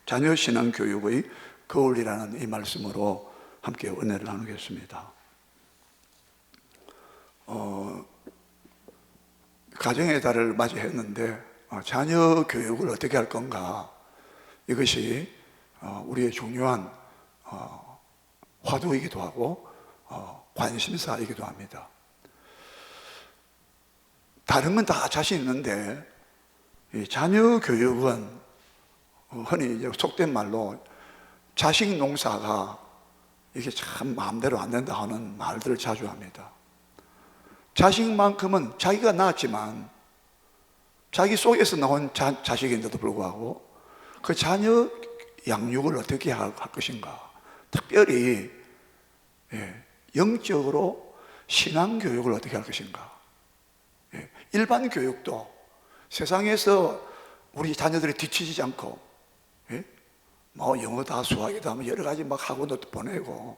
자녀 신앙 교육의 거울이라는 이 말씀으로 함께 은혜를 나누겠습니다. 가정의 달을 맞이했는데 자녀 교육을 어떻게 할 건가, 이것이 우리의 중요한 화두이기도 하고 관심사이기도 합니다. 다른 건 다 자신 있는데 이 자녀 교육은 흔히 이제 속된 말로 자식 농사가 이게 참 마음대로 안 된다 하는 말들을 자주 합니다. 자식만큼은 자기가 낳았지만 자기 속에서 나온 자식인데도 불구하고 그 자녀 양육을 어떻게 할 것인가, 특별히 영적으로 신앙교육을 어떻게 할 것인가. 일반 교육도 세상에서 우리 자녀들이 뒤처지지 않고 뭐 영어다 수학이다 뭐 여러 가지 막 학원도 보내고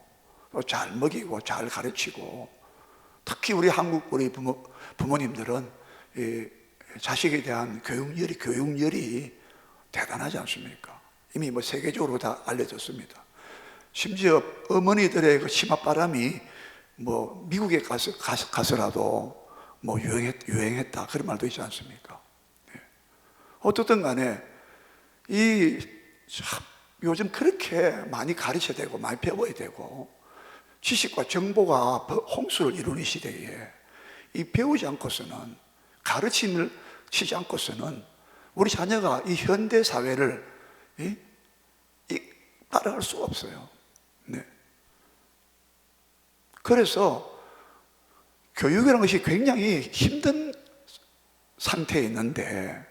또 잘 먹이고 잘 가르치고, 특히 우리 한국 우리 부모님들은 이 자식에 대한 교육열이 대단하지 않습니까? 이미 뭐 세계적으로 다 알려졌습니다. 심지어 어머니들의 그 치맛바람이 뭐 미국에 가서라도 뭐 유행했다 그런 말도 있지 않습니까? 어떻든 간에 요즘 그렇게 많이 가르쳐야 되고 많이 배워야 되고 지식과 정보가 홍수를 이루는 시대에 이 배우지 않고서는, 가르침을 치지 않고서는 우리 자녀가 이 현대 사회를 따라갈 수가 없어요. 그래서 교육이라는 것이 굉장히 힘든 상태에 있는데,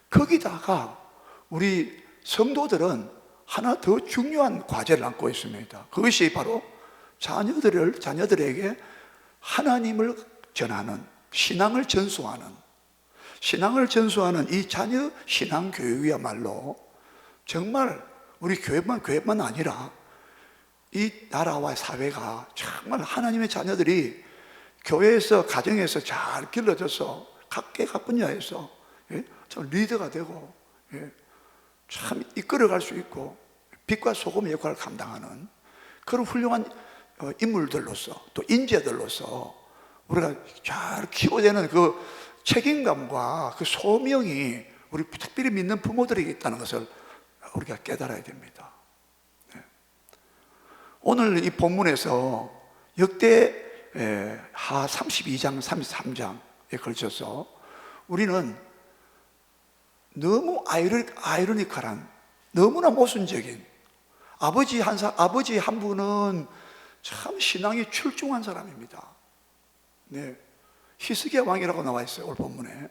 거기다가 우리 성도들은 하나 더 중요한 과제를 안고 있습니다. 그것이 바로 자녀들에게 하나님을 전하는, 신앙을 전수하는 이 자녀 신앙 교육이야말로 정말 우리 교회만 아니라 이 나라와 사회가 정말 하나님의 자녀들이 교회에서, 가정에서 잘 길러져서 각계가 분야에서 참 리더가 되고 참 이끌어갈 수 있고 빛과 소금의 역할을 감당하는 그런 훌륭한 인물들로서, 또 인재들로서 우리가 잘 키워내는 그 책임감과 그 소명이 우리 특별히 믿는 부모들에게 있다는 것을 우리가 깨달아야 됩니다. 오늘 이 본문에서 역대하 32장, 33장에 걸쳐서 우리는 너무 아이러니컬한, 너무나 모순적인 아버지 한 분은 참 신앙이 출중한 사람입니다. 히스기야 왕이라고 나와 있어요, 오늘 본문에.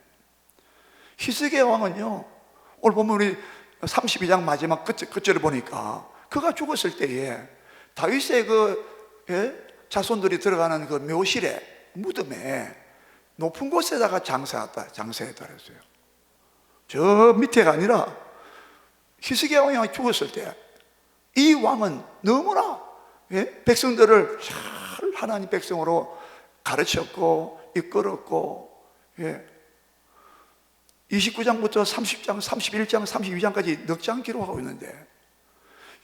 히스기야 왕은요, 오늘 본문 우리 32장 마지막 끝절을 보니까 그가 죽었을 때에 다윗의 자손들이 들어가는 그 묘실에, 무덤에 높은 곳에다가 장사했다 그랬어요. 저 밑에가 아니라 히스기야 왕이 죽었을 때 이 왕은 너무나 백성들을 잘 하나님 백성으로 가르쳤고 이끌었고 29장부터 30장, 31장, 32장까지 넉 장 기록하고 있는데,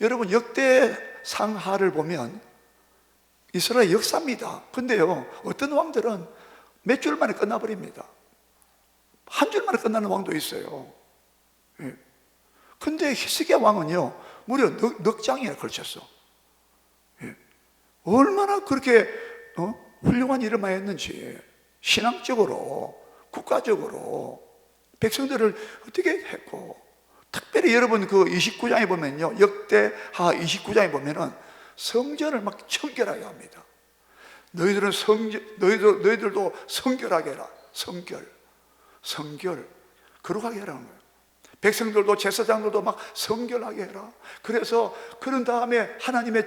여러분 역대상하를 보면 이스라엘 역사입니다. 근데요, 어떤 왕들은 몇 줄 만에 끝나버립니다. 한 줄 만에 끝나는 왕도 있어요. 근데 히스기야 왕은요 무려 넉 장에 걸쳤어. 얼마나 그렇게 훌륭한 일을 많이 했는지, 신앙적으로, 국가적으로 백성들을 어떻게 했고, 특별히 여러분 그 29장에 보면요, 역대하 29장에 보면은 성전을 막 청결하게 합니다. 너희들도 성결하게 해라. 성결 거룩하게 하라는 거예요. 백성들도, 제사장들도 막 성결하게 해라. 그래서 그런 다음에 하나님의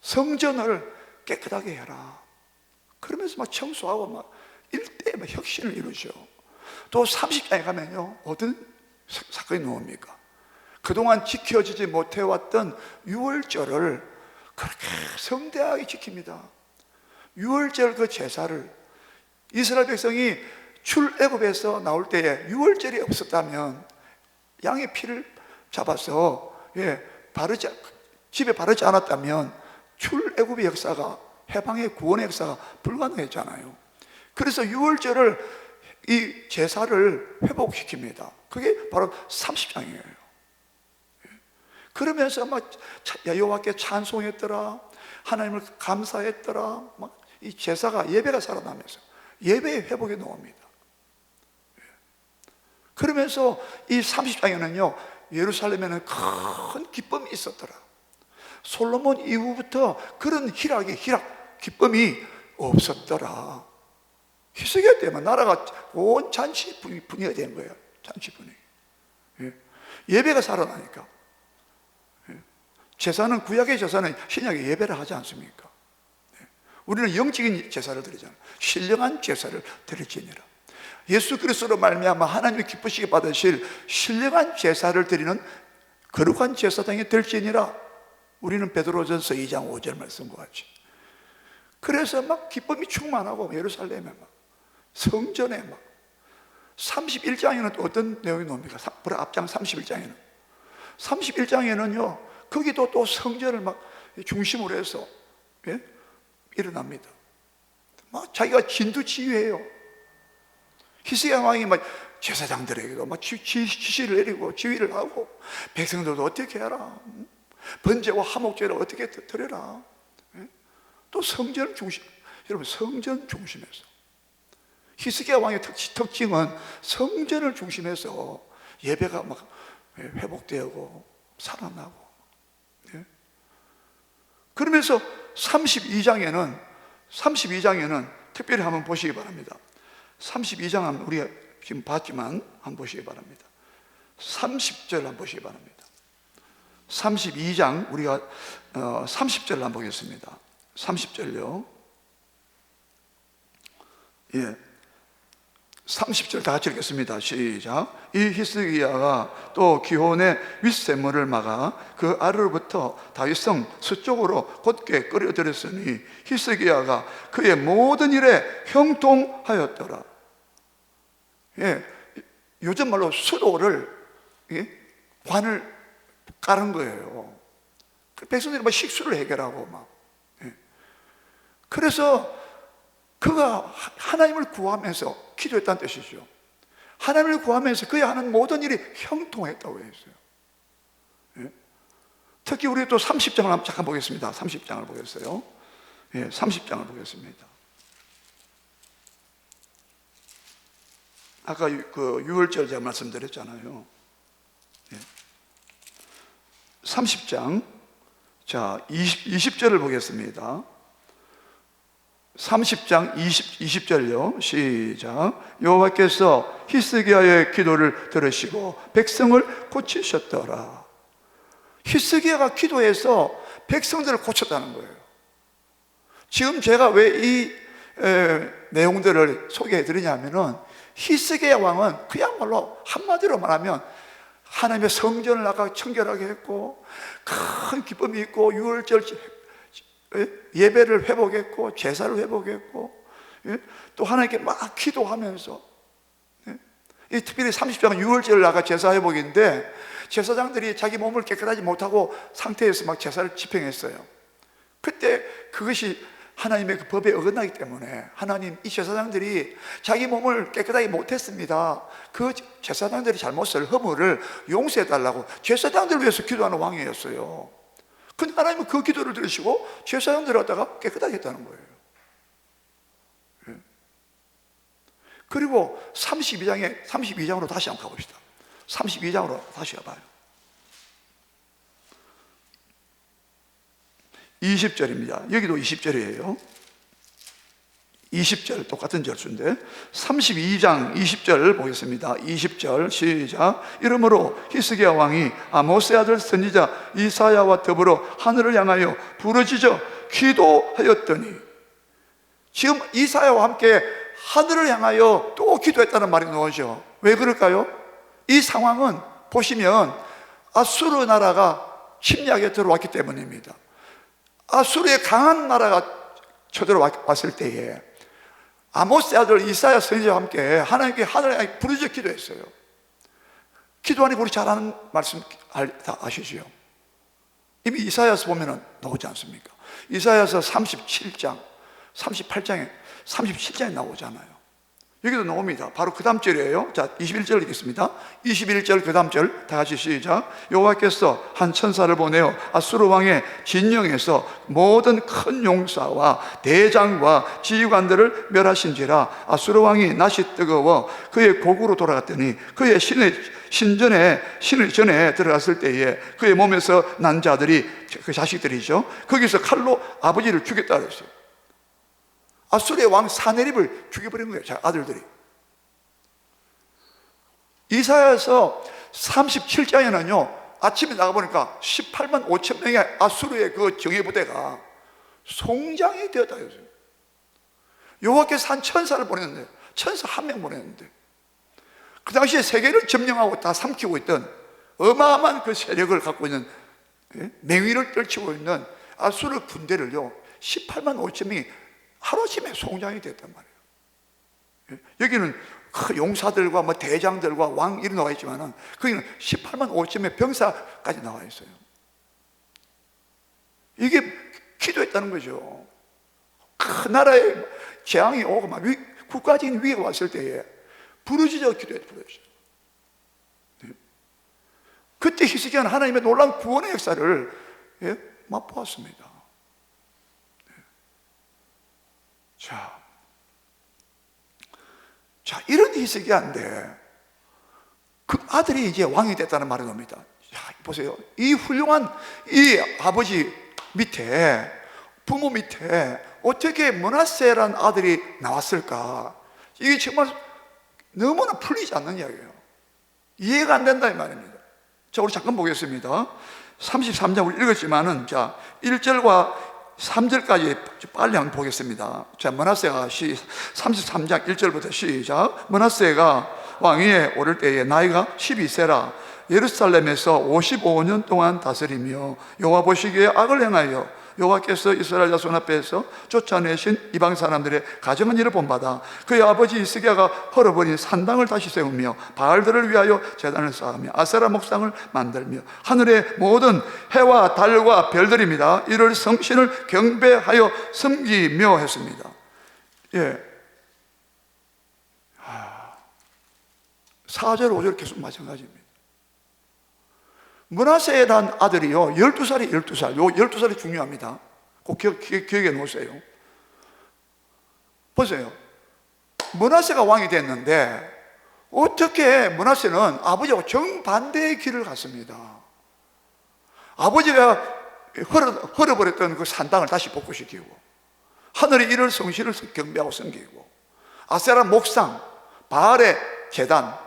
성전을 깨끗하게 해라. 그러면서 막 청소하고 막 일대에 막 혁신을 이루죠. 또 30장에 가면요, 어떤 사건이 나옵니까? 그동안 지켜지지 못해왔던 유월절을 그렇게 성대하게 지킵니다. 유월절 그 제사를, 이스라엘 백성이 출애굽에서 나올 때에 유월절이 없었다면 양의 피를 잡아서 집에 바르지 않았다면 출애굽의 역사가, 해방의 구원의 역사가 불가능했잖아요. 그래서 유월절을, 이 제사를 회복시킵니다. 그게 바로 30장이에요. 그러면서 막 여호와께 찬송했더라, 하나님을 감사했더라. 막 이 제사가, 예배가 살아나면서 예배의 회복에 나옵니다. 그러면서 이 30장에는요 예루살렘에는 큰 기쁨이 있었더라. 솔로몬 이후부터 그런 희락, 기쁨이 없었더라. 히스기야 때만 나라가 온 잔치 분위기가 된 거예요. 잔치 분위기. 예배가 살아나니까. 제사는, 구약의 제사는 신약의 예배를 하지 않습니까? 우리는 영적인 제사를 드리잖아요. 신령한 제사를 드릴지니라. 예수 그리스도로 말미암아 하나님이 기쁘시게 받으실 신령한 제사를 드리는 거룩한 제사장이 될지니라. 우리는 베드로전서 2장 5절 말씀과 같이. 그래서 막 기쁨이 충만하고, 예루살렘에 막, 성전에 막, 31장에는 또 어떤 내용이 나옵니까? 앞장 31장에는요 거기도 또 성전을 막 중심으로 해서 일어납니다. 막 자기가 진두지휘해요. 히스기야 왕이 막 제사장들에게도 막 지시를 내리고 지휘를 하고, 백성들도 어떻게 해라, 번제와 화목제를 어떻게 드려라. 또 성전 중심, 여러분 성전 중심에서, 히스기야 왕의 특징은 성전을 중심해서 예배가 막 회복되고 살아나고. 그러면서 32장에는 특별히 한번 보시기 바랍니다. 32장은 우리가 지금 봤지만 한번 보시기 바랍니다. 30절 한번 보시기 바랍니다. 32장 우리가 30절 한번 보겠습니다. 30절요. 30절 다 같이 읽겠습니다. 시작. 이 히스기야가 또 기혼의 윗샘물을 막아 그 아래로부터 다윗성 서쪽으로 곧게 끌어들였으니 히스기야가 그의 모든 일에 형통하였더라. 요즘 말로 수도를, 관을 깔은 거예요. 백성들이 막 식수를 해결하고 막. 그래서 그가 하나님을 구하면서 기도했다는 뜻이죠. 하나님을 구하면서 그의 하는 모든 일이 형통했다고 했어요. 특히 우리 또 30장을 한번 잠깐 보겠습니다. 30장을 보겠어요. 30장을 보겠습니다. 아까 그 유월절 제가 말씀드렸잖아요. 30장, 자 20절을 보겠습니다. 30장 20절요. 시작. 여호와께서 히스기야의 기도를 들으시고 백성을 고치셨더라. 히스기야가 기도해서 백성들을 고쳤다는 거예요. 지금 제가 왜 이 내용들을 소개해 드리냐면은, 히스기야 왕은 그야말로 한마디로 말하면 하나님의 성전을 아까 청결하게 했고, 큰 기쁨이 있고, 유월절 예배를 회복했고, 제사를 회복했고, 또 하나님께 막 기도하면서, 특별히 30장은 유월절 나가 제사 회복인데, 제사장들이 자기 몸을 깨끗하지 못하고 상태에서 막 제사를 집행했어요. 그때 그것이 하나님의 그 법에 어긋나기 때문에 하나님, 이 제사장들이 자기 몸을 깨끗하게 못했습니다. 그 제사장들이 잘못을, 허물을 용서해달라고 제사장들을 위해서 기도하는 왕이었어요. 근데 하나님은 그 기도를 들으시고 제사장들을 갖다가 깨끗하게 했다는 거예요. 그리고 32장으로 다시 한번 가봅시다. 32장으로 다시 가봐요. 20절입니다. 여기도 20절이에요. 20절 똑같은 절수인데 32장 20절 보겠습니다. 20절 시작. 이러므로 히스기야 왕이 아모스의 아들 선지자 이사야와 더불어 하늘을 향하여 부르짖어 기도하였더니, 지금 이사야와 함께 하늘을 향하여 또 기도했다는 말이 나오죠. 왜 그럴까요? 이 상황은 보시면 아수르 나라가 침략에 들어왔기 때문입니다. 아수르의 강한 나라가 쳐들어왔을 때에 아모스의 아들 이사야 선지자와 함께 하나님께 하늘에 부르짖어 기도했어요. 기도하니까 우리 잘 아는 말씀 다 아시죠? 이미 이사야서 보면은 나오지 않습니까? 이사야서 37장, 37장에 나오잖아요. 여기도 나옵니다. 바로 그 다음 절이에요. 자, 21절 읽겠습니다. 21절 그 다음 절 다 같이 시작. 여호와께서 한 천사를 보내어 아수르 왕의 진영에서 모든 큰 용사와 대장과 지휘관들을 멸하신지라. 아수르 왕이 낯이 뜨거워 그의 고국으로 돌아갔더니 그의 신을 전에 들어갔을 때에 그의 몸에서 난 자들이, 그 자식들이죠, 거기서 칼로 아버지를 죽였다 그랬어요. 아수르의 왕 사네립을 죽여버린 거예요, 자, 아들들이. 이사야서 37장에는요 아침에 나가보니까 18만 5천 명의 아수르의 그 정예부대가 송장이 되었다 했어요. 여호와께서 한 천사를 보냈는데, 천사 한 명 보냈는데, 그 당시에 세계를 점령하고 다 삼키고 있던 어마어마한 그 세력을 갖고 있는, 맹위를 떨치고 있는 아수르 군대를요 18만 5천 명이 하루아침에 송장이 됐단 말이에요. 여기는 그 용사들과 뭐 대장들과 왕 이런 나와 있지만은 거기는 18만 5천의 병사까지 나와 있어요. 이게 기도했다는 거죠. 큰 나라에 재앙이 오고 막 국가적인 위기가 왔을 때에 부르짖어 기도했어요. 그때 히스기야는 하나님의 놀라운 구원의 역사를 맛보았습니다. 자, 이런 히스기야인데 그 아들이 이제 왕이 됐다는 말이 나옵니다. 자, 보세요. 이 훌륭한 이 아버지 밑에, 부모 밑에 어떻게 므낫세라는 아들이 나왔을까? 이게 정말 너무나 풀리지 않는 이야기예요. 이해가 안 된다 이 말입니다. 자, 우리 잠깐 보겠습니다. 33장 우리 읽었지만은, 자, 1절과 3절까지 빨리 한번 보겠습니다. 자, 므낫세가 33장 1절부터 시작. 므낫세가 왕위에 오를 때에 나이가 12세라 예루살렘에서 55년 동안 다스리며 여호와 보시기에 악을 행하여 여호와께서 이스라엘 자손 앞에서 쫓아내신 이방 사람들의 가정한 일을 본받아 그의 아버지 히스기야가 헐어버린 산당을 다시 세우며 바알들을 위하여 제단을 쌓으며 아세라 목상을 만들며 하늘의 모든 해와 달과 별들입니다, 이를 성신을 경배하여 섬기며 했습니다. 4절 5절 계속 마찬가지입니다. 므낫세란 아들이요 12살이 12살, 요 12살이 중요합니다. 꼭 기억해 놓으세요. 보세요. 므낫세가 왕이 됐는데 어떻게 므낫세는 아버지와 정반대의 길을 갔습니다. 아버지가 헐어버렸던 그 산당을 다시 복구시키고 하늘의 이를 성실을 경배하고 섬기고 아세라 목상, 바알의 제단,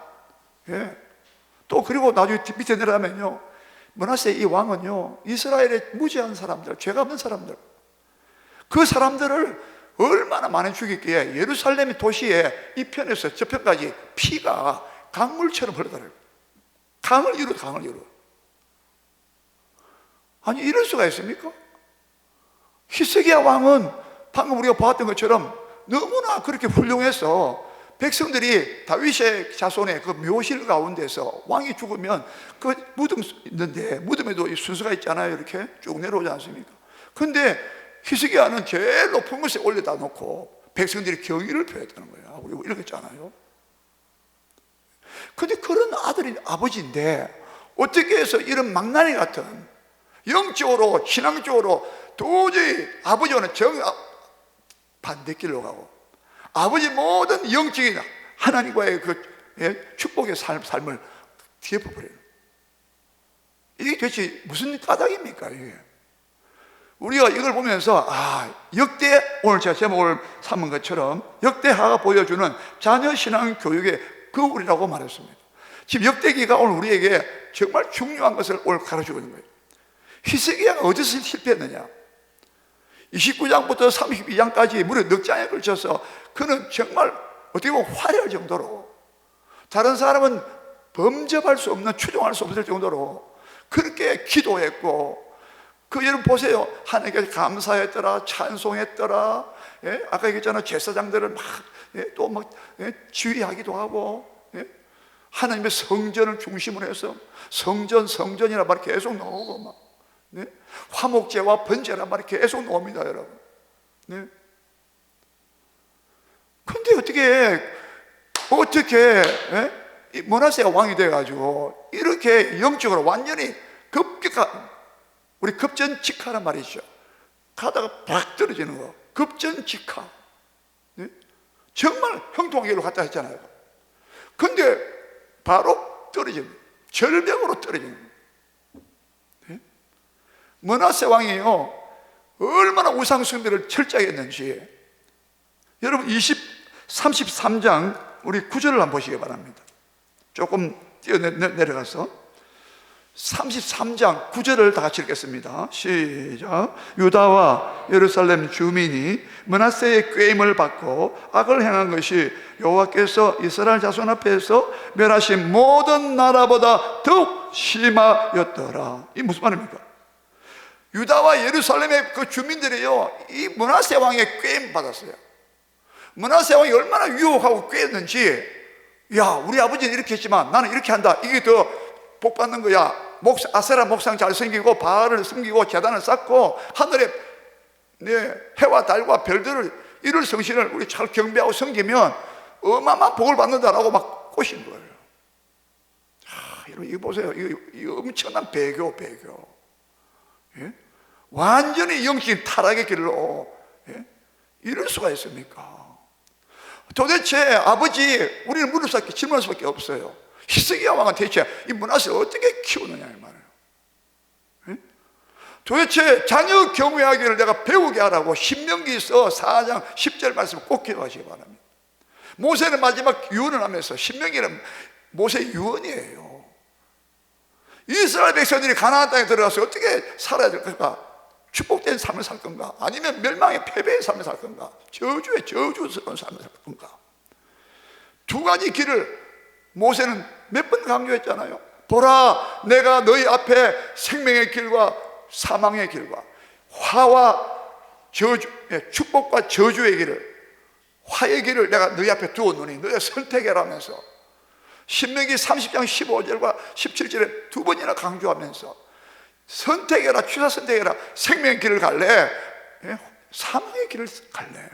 또 그리고 나중에 밑에 내려가면요 므낫세 이 왕은요 이스라엘의 무지한 사람들, 죄가 없는 사람들, 그 사람들을 얼마나 많이 죽였기에 예루살렘 도시의 이 편에서 저 편까지 피가 강물처럼 흐르더라고요. 강을 이루. 아니 이럴 수가 있습니까? 히스기야 왕은 방금 우리가 보았던 것처럼 너무나 그렇게 훌륭해서 백성들이 다윗의 자손의 그 묘실 가운데서 왕이 죽으면 그 무덤 있는데 무덤에도 순서가 있잖아요. 이렇게 쭉 내려오지 않습니까? 근데 히스기야는 제일 높은 곳에 올려다 놓고 백성들이 경의를 표했다는 거예요. 우리 읽었잖아요. 근데 그런 아들이 아버지인데 어떻게 해서 이런 망나니 같은 영적으로 신앙적으로 도저히 아버지와는 반대길로 가고 아버지 모든 영적인 하나님과의 그 축복의 삶을 뒤엎어버려요. 이게 도대체 무슨 까닭입니까? 이게 우리가 이걸 보면서 역대, 오늘 제가 제목을 삼은 것처럼 역대하가 보여주는 자녀 신앙 교육의 거울이라고 말했습니다. 지금 역대기가 오늘 우리에게 정말 중요한 것을 오늘 가르쳐주고 있는 거예요. 히스기야가 어디서 실패했느냐? 29장부터 32장까지 무려 넉 장에 걸쳐서 그는 정말 어떻게 보면 화려할 정도로, 다른 사람은 범접할 수 없는, 추종할 수 없을 정도로 그렇게 기도했고, 그 여러분 보세요. 하나님께 감사했더라, 찬송했더라, 아까 얘기했잖아, 제사장들을 막 지휘하기도 하고, 하나님의 성전을 중심으로 해서 성전이라 말이 계속 나오고 막, 네? 화목제와 번제란 말이 계속 나옵니다, 여러분. 네? 근데 어떻게 이 므낫세가 왕이 돼가지고 이렇게 영적으로 완전히 우리 급전직하란 말이죠. 가다가 팍 떨어지는 거, 급전직하. 네? 정말 형통한 길로 갔다 했잖아요. 근데 바로 떨어지는, 절벽으로 떨어지는 거예요. 네? 므낫세 왕이요, 얼마나 우상 숭배를 철저하게 했는지, 여러분 33장 우리 9절을 한번 보시기 바랍니다. 조금 뛰어내려가서 33장 9절을 다 같이 읽겠습니다. 시작. 유다와 예루살렘 주민이 므낫세의 꾀임을 받고 악을 행한 것이 여호와께서 이스라엘 자손 앞에서 멸하신 모든 나라보다 더욱 심하였더라. 이 무슨 말입니까? 유다와 예루살렘의 그 주민들이요, 이 므낫세 왕의 꾀임 받았어요. 므낫세 왕이 얼마나 유혹하고 꾀했는지, 야, 우리 아버지는 이렇게 했지만 나는 이렇게 한다, 이게 더 복 받는 거야. 아세라 목상 잘 섬기고 바알을 섬기고 재단을 쌓고 하늘에 해와 달과 별들을, 이를 성신을 우리 잘 경배하고 섬기면 어마어마한 복을 받는다라고 막 꼬신 거예요. 여러분 이거 보세요. 이거 엄청난 배교. 예? 완전히 영적인 타락의 길로, 예? 이럴 수가 있습니까? 도대체 아버지, 우리는 물을 질문할 수밖에 없어요. 히스기야 왕은 대체 이 므낫세를 어떻게 키우느냐 이 말이에요. 예? 도대체 자녀 경외하기를 내가 배우게 하라고 신명기서 4장 10절 말씀을 꼭 기억하시기 바랍니다. 모세는 마지막 유언을 하면서, 신명기는 모세 유언이에요. 이스라엘 백성들이 가나안 땅에 들어가서 어떻게 살아야 될까? 축복된 삶을 살 건가? 아니면 멸망의 패배의 삶을 살 건가? 저주스러운 삶을 살 건가? 두 가지 길을 모세는 몇 번 강조했잖아요. 보라, 내가 너희 앞에 생명의 길과 사망의 길과 화와 저주, 축복과 저주의 길을, 화의 길을 내가 너희 앞에 두었노니 너희가 선택해라 하면서, 신명기 30장 15절과 17절에 두 번이나 강조하면서 선택해라, 취사 선택해라. 생명의 길을 갈래? 사망의 길을 갈래?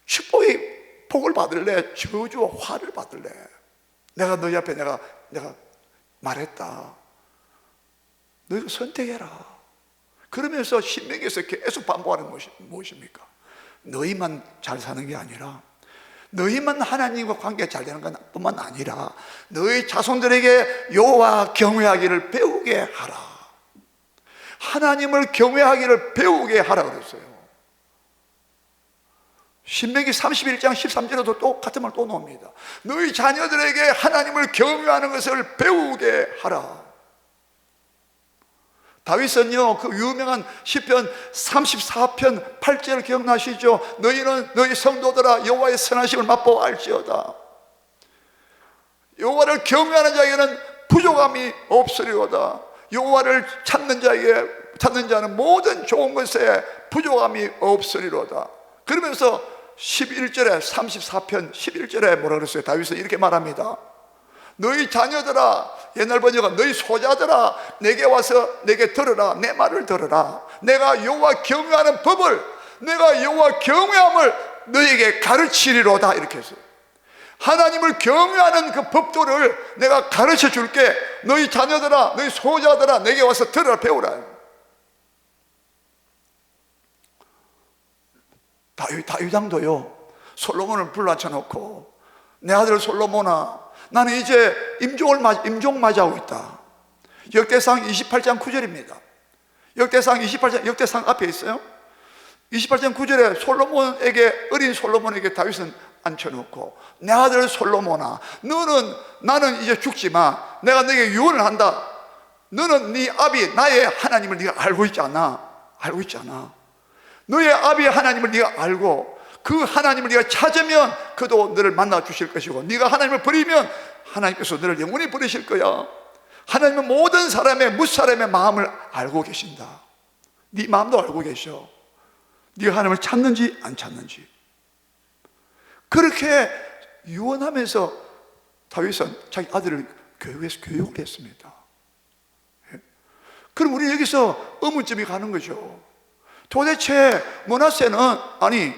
축복의 복을 받을래? 저주와 화를 받을래? 내가 너희 앞에 내가 말했다. 너희가 선택해라. 그러면서 신명기에서 계속 반복하는 것이 무엇입니까? 너희만 잘 사는 게 아니라, 너희만 하나님과 관계가 잘 되는 것 뿐만 아니라 너희 자손들에게 여호와 경외하기를 배우게 하라. 하나님을 경외하기를 배우게 하라 그랬어요. 신명기 31장 13절에도 똑같은 말 또 나옵니다. 너희 자녀들에게 하나님을 경외하는 것을 배우게 하라. 다윗은요, 그 유명한 시편 34편 8절 기억나시죠? 너희는 너희 성도들아 여호와의 선하심을 맛보아 알지어다. 여호와를 경외하는 자에게는 부족함이 없으리로다. 여호와를 찾는 자는 모든 좋은 것에 부족함이 없으리로다. 그러면서 11절에 34편 11절에 뭐라 그랬어요? 다윗은 이렇게 말합니다. 너희 자녀들아, 옛날 번역은 너희 소자들아, 내게 와서 내게 들으라. 내 말을 들으라. 내가 여호와 경외하는 법을, 내가 여호와 경외함을 너희에게 가르치리로다. 이렇게 했어요. 하나님을 경외하는 그 법도를 내가 가르쳐 줄게. 너희 자녀들아, 너희 소자들아, 내게 와서 들으라, 배우라. 다윗 왕도요, 솔로몬을 불러앉혀놓고, 내 아들 솔로몬아, 나는 이제 임종 맞이하고 있다. 역대상 28장 9절입니다. 역대상 28장, 역대상 앞에 있어요. 28장 9절에 솔로몬에게, 어린 솔로몬에게 다윗은 앉혀놓고, 내 아들 솔로몬아, 나는 이제 죽지만 내가 너에게 유언을 한다. 너는 네 아비 나의 하나님을 네가 알고 있지 않아? 알고 있지 않아? 너의 아비의 하나님을 네가 알고 그 하나님을 네가 찾으면 그도 너를 만나 주실 것이고, 네가 하나님을 버리면 하나님께서 너를 영원히 버리실 거야. 하나님은 모든 사람의, 무사람의 마음을 알고 계신다. 네 마음도 알고 계셔. 네가 하나님을 찾는지 안 찾는지. 그렇게 유언하면서 다윗은 자기 아들을 교육에서 교육을 했습니다. 예? 그럼 우리 여기서 의문점이 가는 거죠. 도대체 므낫세는, 아니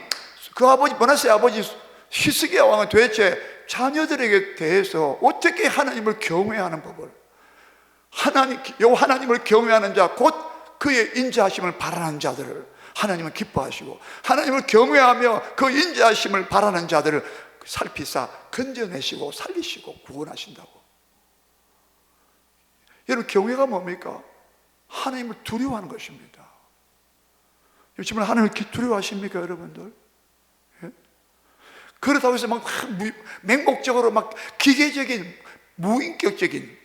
그 아버지, 므낫세 아버지 히스기야 왕은 도대체 자녀들에게 대해서 어떻게 하나님을 경외하는 법을, 하나님을 경외하는 자, 곧 그의 인자하심을 바라는 자들을 하나님은 기뻐하시고, 하나님을 경외하며 그 인자하심을 바라는 자들을 살피사 건져내시고 살리시고 구원하신다고. 여러분, 경외가 뭡니까? 하나님을 두려워하는 것입니다. 요즘은 하나님을 두려워하십니까, 여러분들? 예? 그렇다고 해서 막 맹목적으로 막 기계적인, 무인격적인,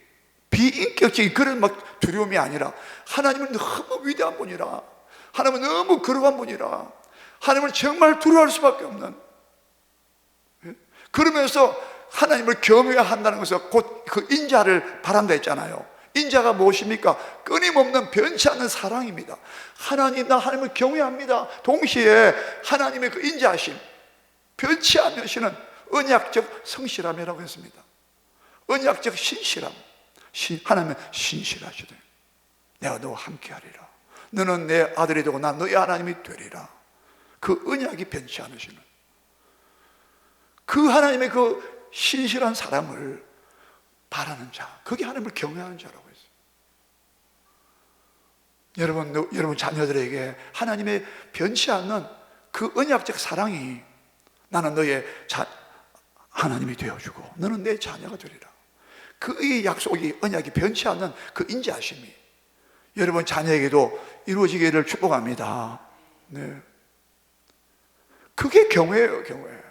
비인격적인 그런 막 두려움이 아니라, 하나님은 너무 위대한 분이라, 하나님은 너무 거룩한 분이라, 하나님을 정말 두려워할 수밖에 없는, 예? 그러면서 하나님을 경외한다는 것은 곧 그 인자를 바란다 했잖아요. 인자가 무엇입니까? 끊임없는 변치 않는 사랑입니다. 하나님, 나 하나님을 경외합니다. 동시에 하나님의 그 인자하심, 변치 않으시는 언약적 성실함이라고 했습니다. 언약적 신실함. 하나님은 신실하시되 내가 너와 함께하리라. 너는 내 아들이 되고 난 너의 하나님이 되리라. 그 언약이 변치 않으시는 그 하나님의 그 신실한 사랑을 바라는 자, 그게 하나님을 경외하는 자라고 했어요. 여러분 자녀들에게 하나님의 변치 않는 그 언약적 사랑이, 나는 너의 하나님이 되어주고 너는 내 자녀가 되리라. 그 약속이, 언약이 변치 않는 그 인자하심이 여러분 자녀에게도 이루어지기를 축복합니다. 네. 그게 경외예요, 경외.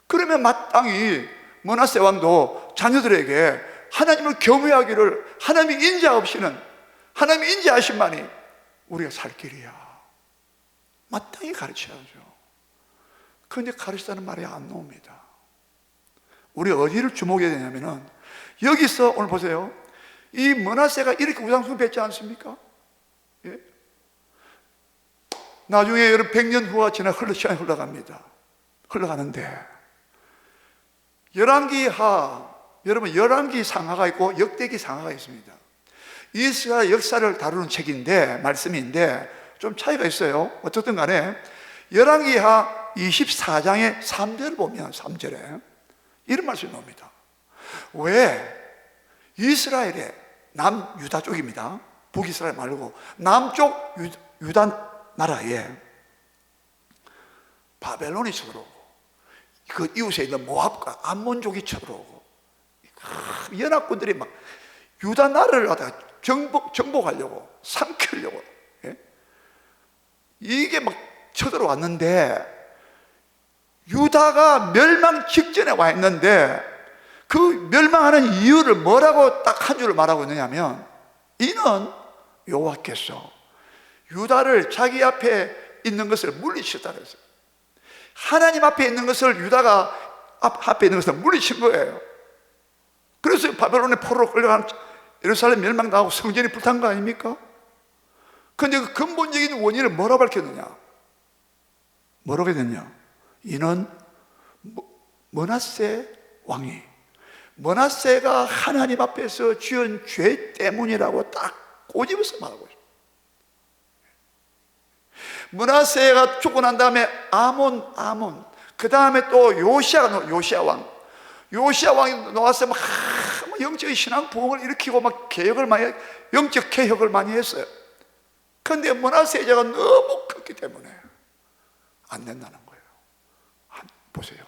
그러면 마땅히 므낫세 왕도 자녀들에게 하나님을 경외하기를, 하나님의 인자 없이는, 하나님의 인자하심만이 우리가 살 길이야, 마땅히 가르쳐야죠. 그런데 가르치다는 말이 안 나옵니다. 우리 어디를 주목해야 되냐면은, 여기서 오늘 보세요. 이 므낫세가 이렇게 우상숭배했지 않습니까? 예? 나중에 여러분 100년 후가 지나 시간이 흘러가는데, 열왕기하, 여러분 열왕기 상하가 있고 역대기 상하가 있습니다. 이스라엘 역사를 다루는 책인데, 말씀인데 좀 차이가 있어요. 어쨌든 간에 열왕기하 24장의 3절을 보면, 3절에 이런 말씀이 나옵니다. 왜 이스라엘의 남유다 쪽입니다. 북이스라엘 말고 남쪽 유다 나라에 바벨론이 쳐들어오고, 그 이웃에 있는 모압과 암몬족이 쳐들어오고, 연합군들이 막 유다 나라를 갖다가 정복하려고, 삼키려고, 예? 이게 막 쳐들어왔는데, 유다가 멸망 직전에 와 있는데, 그 멸망하는 이유를 뭐라고 딱 한 줄을 말하고 있느냐면, 이는 여호와께서 유다를 자기 앞에 있는 것을 물리쳤다 그랬어요. 하나님 앞에 있는 것을, 유다가 앞에 있는 것을 물리친 거예요. 그래서 바벨론의 포로로 끌려간 예루살렘 멸망당하고 성전이 불탄 거 아닙니까? 그런데 그 근본적인 원인을 뭐라고 밝혔느냐? 뭐라고 했느냐? 이는 므낫세 왕이, 므낫세가 하나님 앞에서 지은 죄 때문이라고 딱 꼬집어서 말하고 있어요. 므낫세가 죽고 난 다음에 아몬, 그 다음에 또 요시아 왕, 요시아 왕이 나와서 막 영적인 신앙 부흥을 일으키고 막 개혁을 많이, 영적 개혁을 많이 했어요. 그런데 므낫세의 죄가 너무 컸기 때문에 안 된다는 거예요. 보세요.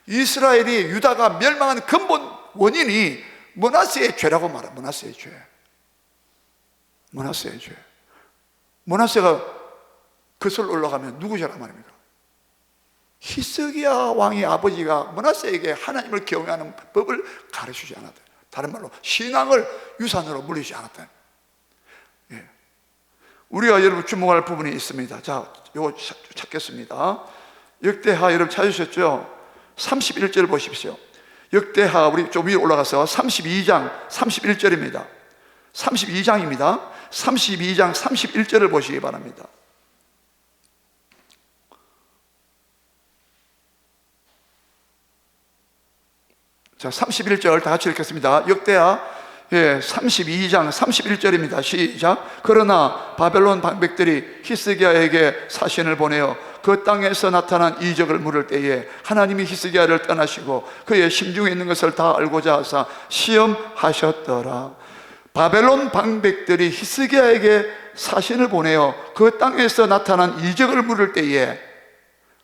이스라엘이, 유다가 멸망하는 근본 원인이 므낫세의 죄라고 말해요. 므낫세의 죄. 므낫세의 죄. 므낫세가 그슬 올라가면 누구 죄란 말입니까? 히스기야 왕의 아버지가 므낫세에게 하나님을 경외하는 법을 가르치지 않았다. 다른 말로 신앙을 유산으로 물리지 않았다. 예. 우리가 여러분 주목할 부분이 있습니다. 자, 이거 찾겠습니다. 역대하 여러분 찾으셨죠? 31절 보십시오. 역대하, 우리 좀 위에 올라가서 32장 31절입니다. 32장입니다. 32장 31절을 보시기 바랍니다. 자, 31절 다 같이 읽겠습니다. 역대하 32장 31절입니다. 시작. 그러나 바벨론 방백들이 히스기야에게 사신을 보내어 그 땅에서 나타난 이적을 물을 때에 하나님이 히스기야를 떠나시고 그의 심중에 있는 것을 다 알고자 하사 시험하셨더라. 바벨론 방백들이 히스기야에게 사신을 보내어 그 땅에서 나타난 이적을 물을 때에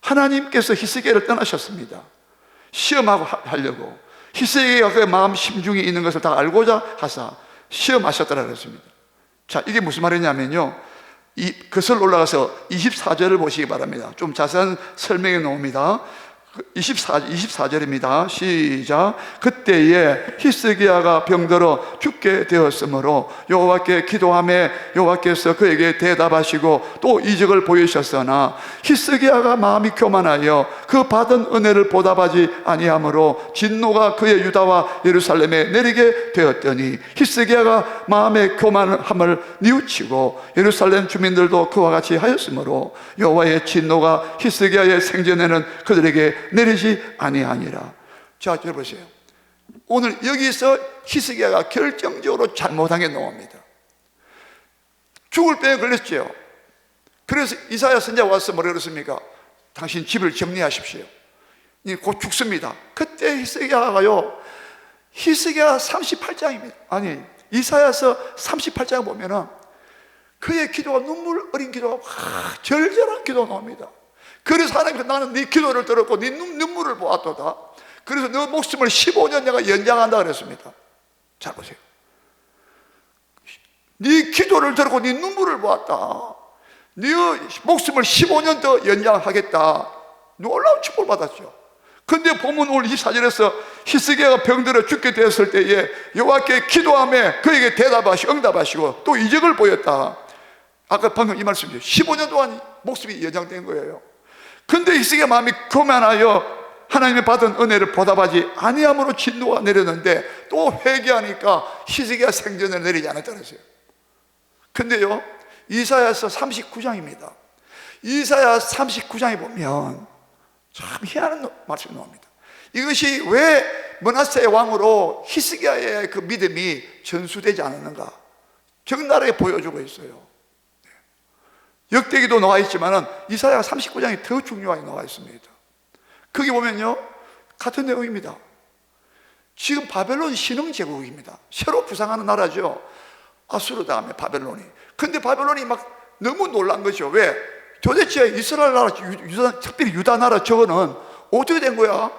하나님께서 히스기야를 떠나셨습니다. 시험하고 하려고. 히스기야가 그 마음 심중에 있는 것을 다 알고자 하사 시험하셨더라 그랬습니다. 자, 이게 무슨 말이냐면요, 그슬 올라가서 24절을 보시기 바랍니다. 좀 자세한 설명해 놓습니다. 24절입니다. 시작. 그때에 히스기야가 병들어 죽게 되었으므로 여호와께 기도하매 여호와께서 그에게 대답하시고 또 이적을 보이셨으나 히스기야가 마음이 교만하여 그 받은 은혜를 보답하지 아니하므로 진노가 그의 유다와 예루살렘에 내리게 되었더니 히스기야가 마음의 교만함을 뉘우치고 예루살렘 주민들도 그와 같이 하였으므로 여호와의 진노가 히스기야의 생전에는 그들에게 내리지 아니하니라. 자, 들어보세요. 오늘 여기서 히스기야가 결정적으로 잘못한 게 나옵니다. 죽을 병에 걸렸죠. 그래서 이사야 선지자가 와서 뭐라 그랬습니까? 당신 집을 정리하십시오. 곧 죽습니다. 그때 히스기야가요, 히스기야 38장입니다. 아니, 이사야서 38장 보면은 그의 기도가 눈물 어린 기도가 절절한 기도가 나옵니다. 그래서 하나님께서 나는 네 기도를 들었고 네 눈물을 보았도다. 그래서 너 목숨을 15년 내가 연장한다 그랬습니다. 잘 보세요. 네 기도를 들었고 네 눈물을 보았다. 네 목숨을 15년 더 연장하겠다. 놀라운 축복을 받았죠. 근데 본문 오늘 24절에서 히스기야가 병들어 죽게 되었을 때에 여호와께 기도하며 그에게 대답하시고 응답하시고 또 이적을 보였다. 아까 방금 이 말씀이죠. 15년 동안 목숨이 연장된 거예요. 근데 히스기야 마음이 교만하여 하나님의 받은 은혜를 보답하지 아니함으로 진노가 내렸는데 또 회개하니까 히스기야 생전에 내리지 않았다 그랬어요. 근데요, 이사야서 39장입니다. 이사야 39장에 보면 참 희한한 말씀이 나옵니다. 이것이 왜 므낫세 왕으로 히스기야의 그 믿음이 전수되지 않았는가 적나라하게 보여주고 있어요. 역대기도 나와 있지만 이사야 39장이 더 중요하게 나와 있습니다. 거기 보면요, 같은 내용입니다. 지금 바벨론 신흥제국입니다. 새로 부상하는 나라죠. 아수르 다음에 바벨론이. 근데 바벨론이 막 너무 놀란 거죠. 왜? 도대체 이스라엘 나라, 특별히 유다 나라 저거는 어떻게 된 거야?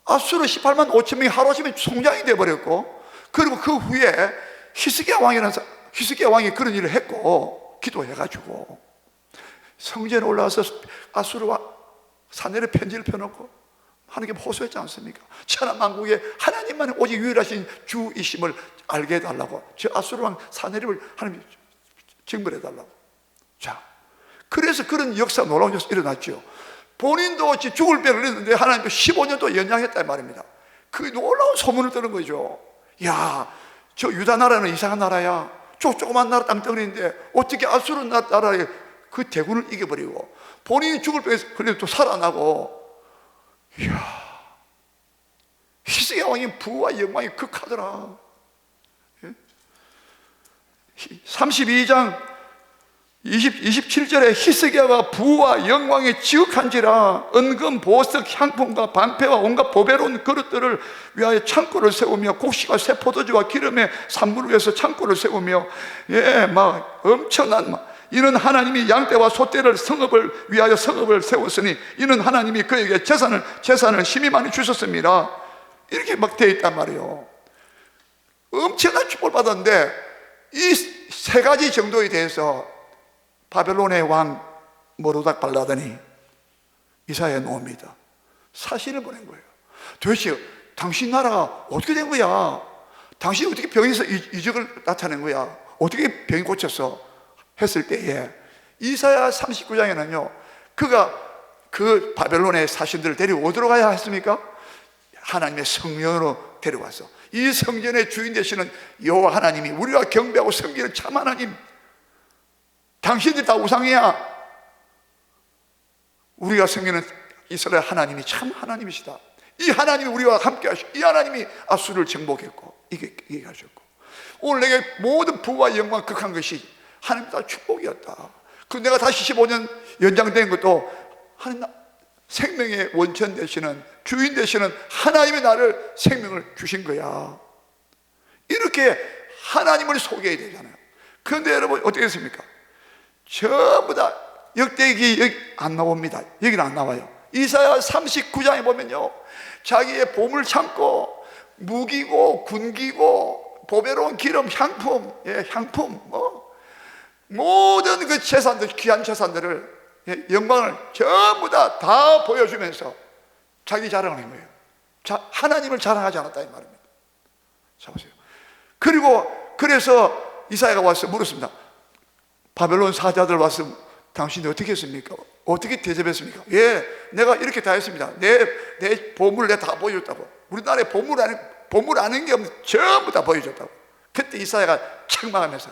아수르 18만 5천 명이 하루아침에 송장이 돼버렸고, 그리고 그 후에 히스기야 왕이 그런 일을 했고 기도해가지고 성전에 올라와서 아수르와 사내를 편지를 펴놓고 하나님께 호소했지 않습니까? 천하만국에 하나님만이 오직 유일하신 주이심을 알게 해달라고, 저 아수르 왕 사내립을 하나님 징벌해달라고. 자, 그래서 그런 역사, 놀라운 역사 일어났죠. 본인도 죽을 병을 걸렸는데 하나님도 15년 또 연장했단 말입니다. 그 놀라운 소문을 들은 거죠. 야, 저 유다 나라는 이상한 나라야. 조그만 나라 땅덩어리인데 어떻게 아수르 나라의 그 대군을 이겨버리고 본인이 죽을 병에 걸려도 또 살아나고. 이야, 히스기야 왕의 부와 영광이 극하더라. 32장 27절에 히스기야가 부와 영광에 지극한지라 은금, 보석, 향품과 방패와 온갖 보배로운 그릇들을 위하여 창고를 세우며 곡식과 새 포도주와 기름의 산물을 위해서 창고를 세우며, 막 엄청난, 이는 하나님이 양떼와 소떼를 성읍을 위하여 성읍을 세웠으니 이는 하나님이 그에게 재산을 심히 많이 주셨습니다. 이렇게 막 되어 있단 말이에요. 엄청난 축복을 받았는데 이 세 가지 정도에 대해서 바벨론의 왕 모로닥 발라더니 이사야에 놓습니다. 사신을 보낸 거예요. 도대체 당신 나라가 어떻게 된 거야? 당신이 어떻게 병에서 이적을 나타낸 거야? 어떻게 병이 고쳤어? 했을 때에 이사야 39장에는요 그가 그 바벨론의 사신들을 데리고 어디로 가야 했습니까? 하나님의 성전으로 데려와서 이 성전의 주인 되시는 여호와 하나님이 우리가 경배하고 섬기는 참 하나님, 당신들이 다 우상이야. 우리가 섬기는 이스라엘 하나님이 참 하나님이시다. 이 하나님이 우리와 함께 하시고, 이 하나님이 아수를 정복했고 이게 하셨고, 오늘 내게 모든 부와 영광 극한 것이 하나님 다 축복이었다. 그 내가 다시 15년 연장된 것도 하나님 생명의 원천 되시는 주인 되시는 하나님이 나를 생명을 주신 거야. 이렇게 하나님을 소개해야 되잖아요. 그런데 여러분 어떻게 했습니까? 전부 다 역대기 여기 안 나옵니다. 여기는 안 나와요. 이사야 39장에 보면요, 자기의 보물 창고, 무기고 군기고 보배로운 기름, 향품, 향품, 모든 그 재산들, 귀한 재산들을, 영광을 전부 다 보여주면서 자기 자랑을 한 거예요. 하나님을 자랑하지 않았다 이 말입니다. 자 보세요. 그래서 이사야가 와서 물었습니다. 바벨론 사자들 와서 당신이 어떻게 했습니까? 어떻게 대접했습니까? 예, 내가 이렇게 다 했습니다. 내 보물 내가 다 보여줬다고. 우리나라에 보물 아는 게 없는 전부 다 보여줬다고. 그때 이사야가 책망하면서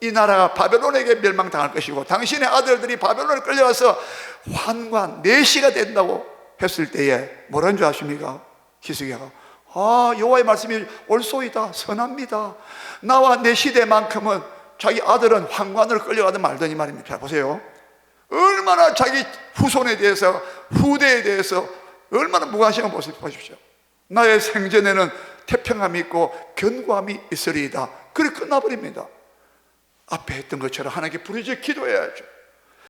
이 나라가 바벨론에게 멸망당할 것이고 당신의 아들들이 바벨론에 끌려가서 환관, 내시가 된다고 했을 때에 뭐라는 줄 아십니까? 히스기야가 여호와의 말씀이 옳소이다, 선합니다. 나와 내 시대만큼은 자기 아들은 환관으로 끌려가든 말든 이 말입니다. 자 보세요. 얼마나 자기 후손에 대해서, 후대에 대해서 얼마나 무관심한 모습 보십시오. 나의 생전에는 태평함이 있고 견고함이 있으리이다. 그렇게 끝나버립니다. 앞에 했던 것처럼 하나님께 부르짖어 기도해야죠.